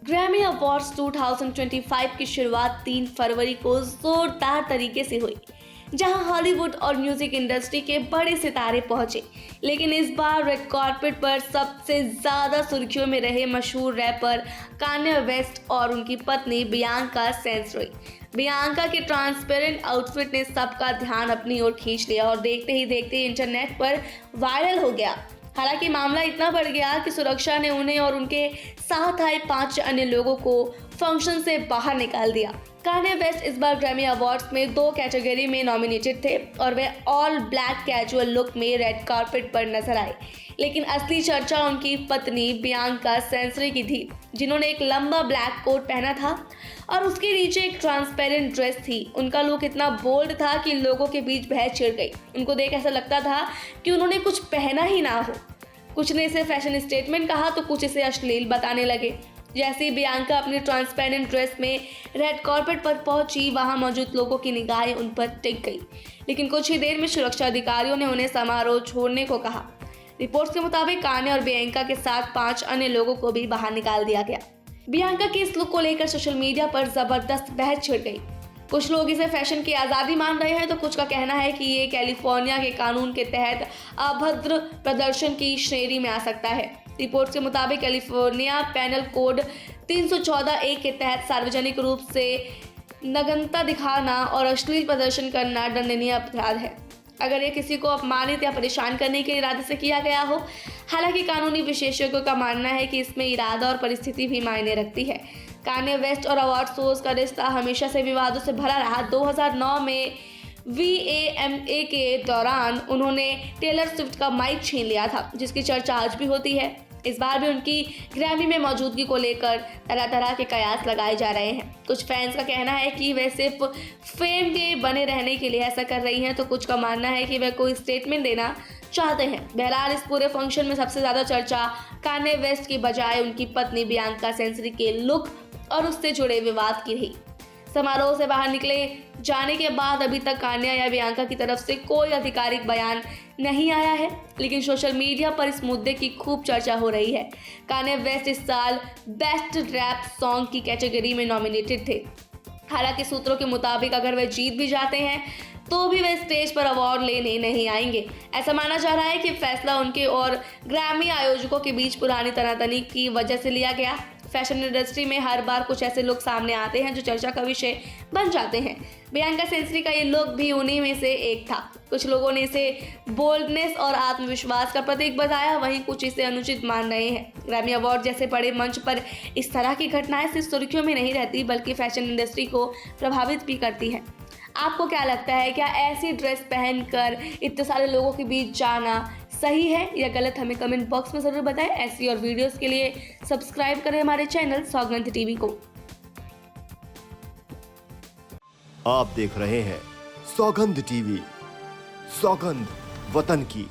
Grammy awards 2025 की शुरुआत 3 फरवरी को जोरदार तरीके से हुई, जहां हॉलीवुड और म्यूजिक इंडस्ट्री के बड़े सितारे पहुंचे। लेकिन इस बार रेड कार्पेट पर सबसे ज्यादा सुर्खियों में रहे मशहूर रैपर कान्ये वेस्ट और उनकी पत्नी बियांका सेंचुरी। बियांका के ट्रांसपेरेंट आउटफिट ने सबका ध्यान अपनी ओर खींच लिया और देखते ही देखते इंटरनेट पर वायरल हो गया। हालांकि मामला इतना बढ़ गया कि सुरक्षा ने उन्हें और उनके साथ आए 5 अन्य लोगों को फंक्शन से बाहर निकाल दिया। कान्ये वेस्ट इस बार ग्रैमी अवार्ड्स में 2 कैटेगरी में नॉमिनेटेड थे और वे ऑल ब्लैक कैजुअल लुक में रेड कार्पेट पर नजर आए। लेकिन असली चर्चा उनकी पत्नी बियांका सेंचुरी की थी, जिन्होंने एक लंबा ब्लैक कोट पहना था और उसके नीचे एक ट्रांसपेरेंट ड्रेस थी। उनका लुक इतना बोल्ड था कि लोगों के बीच बहस छिड़ गई। उनको देख ऐसा लगता था कि उन्होंने कुछ पहना ही ना हो। कुछ ने इसे फैशन स्टेटमेंट कहा तो कुछ इसे अश्लील बताने लगे। जैसे ही बियांका अपनी ट्रांसपेरेंट ड्रेस में रेड कार्पेट पर पहुंची, वहां मौजूद लोगों की निगाहें उन पर टिक गई। लेकिन कुछ ही देर में सुरक्षा अधिकारियों ने उन्हें समारोह छोड़ने को कहा। रिपोर्ट्स के मुताबिक कान्ये और बियांका के साथ 5 अन्य लोगों को भी बाहर निकाल दिया गया। बियांका के इस लुक को लेकर सोशल मीडिया पर जबरदस्त बहस छिड़ गई। कुछ लोग इसे फैशन की आज़ादी मान रहे हैं तो कुछ का कहना है कि ये कैलिफोर्निया के कानून के तहत अभद्र प्रदर्शन की श्रेणी में आ सकता है। रिपोर्ट्स के मुताबिक कैलिफोर्निया पेनल कोड 314(a) के तहत सार्वजनिक रूप से नग्नता दिखाना और अश्लील प्रदर्शन करना दंडनीय अपराध है, अगर ये किसी को अपमानित या परेशान करने के इरादे से किया गया हो। हालांकि कानूनी विशेषज्ञों का मानना है कि इसमें इरादा और परिस्थिति भी मायने रखती है। कान्ये वेस्ट और अवार्ड शोज का रिश्ता हमेशा से विवादों से भरा रहा। 2009 में VMA के दौरान उन्होंने टेलर स्विफ्ट का माइक छीन लिया था, जिसकी चर्चा आज भी होती है। इस बार भी उनकी ग्रैमी में मौजूदगी को लेकर तरह तरह के कयास लगाए जा रहे हैं। कुछ फैंस का कहना है कि वे सिर्फ फेम के बने रहने के लिए ऐसा कर रही हैं, तो कुछ का मानना है कि वे कोई स्टेटमेंट देना चाहते हैं। बहरहाल इस पूरे फंक्शन में सबसे ज्यादा चर्चा कान्ये वेस्ट की बजाय उनकी पत्नी बियांका सेंचुरी के लुक और उससे जुड़े विवाद की रही। समारोह से बाहर निकले जाने के बाद अभी तक कान्या या बियांका की तरफ से कोई आधिकारिक बयान नहीं आया है, लेकिन सोशल मीडिया पर इस मुद्दे की खूब चर्चा हो रही है। कान्ये वेस्ट इस साल बेस्ट रैप सॉन्ग की कैटेगरी में नॉमिनेटेड थे। हालांकि सूत्रों के मुताबिक अगर वे जीत भी जाते हैं तो भी वे स्टेज पर अवार्ड लेने नहीं आएंगे। ऐसा माना जा रहा है कि फैसला उनके और ग्रैमी आयोजकों के बीच पुरानी तनातनी की वजह से लिया गया। फैशन इंडस्ट्री में हर बार कुछ ऐसे लोग सामने आते हैं जो चर्चा का विषय बन जाते हैं। बियांका सेंचुरी का ये लुक भी उन्हीं में से एक था। कुछ लोगों ने इसे बोल्डनेस और आत्मविश्वास का प्रतीक बताया, वहीं कुछ इसे अनुचित मान रहे हैं। ग्रैमी अवार्ड जैसे बड़े मंच पर इस तरह की घटनाएं सिर्फ सुर्खियों में नहीं रहती, बल्कि फैशन इंडस्ट्री को प्रभावित भी करती है। आपको क्या लगता है, क्या ऐसी ड्रेस पहनकर इतने सारे लोगों के बीच जाना सही है या गलत? हमें कमेंट बॉक्स में ज़रूर बताएं। ऐसी और वीडियोस के लिए सब्सक्राइब करें हमारे चैनल सौगंध टीवी को। आप देख रहे हैं सौगंध टीवी, सौगंध वतन की।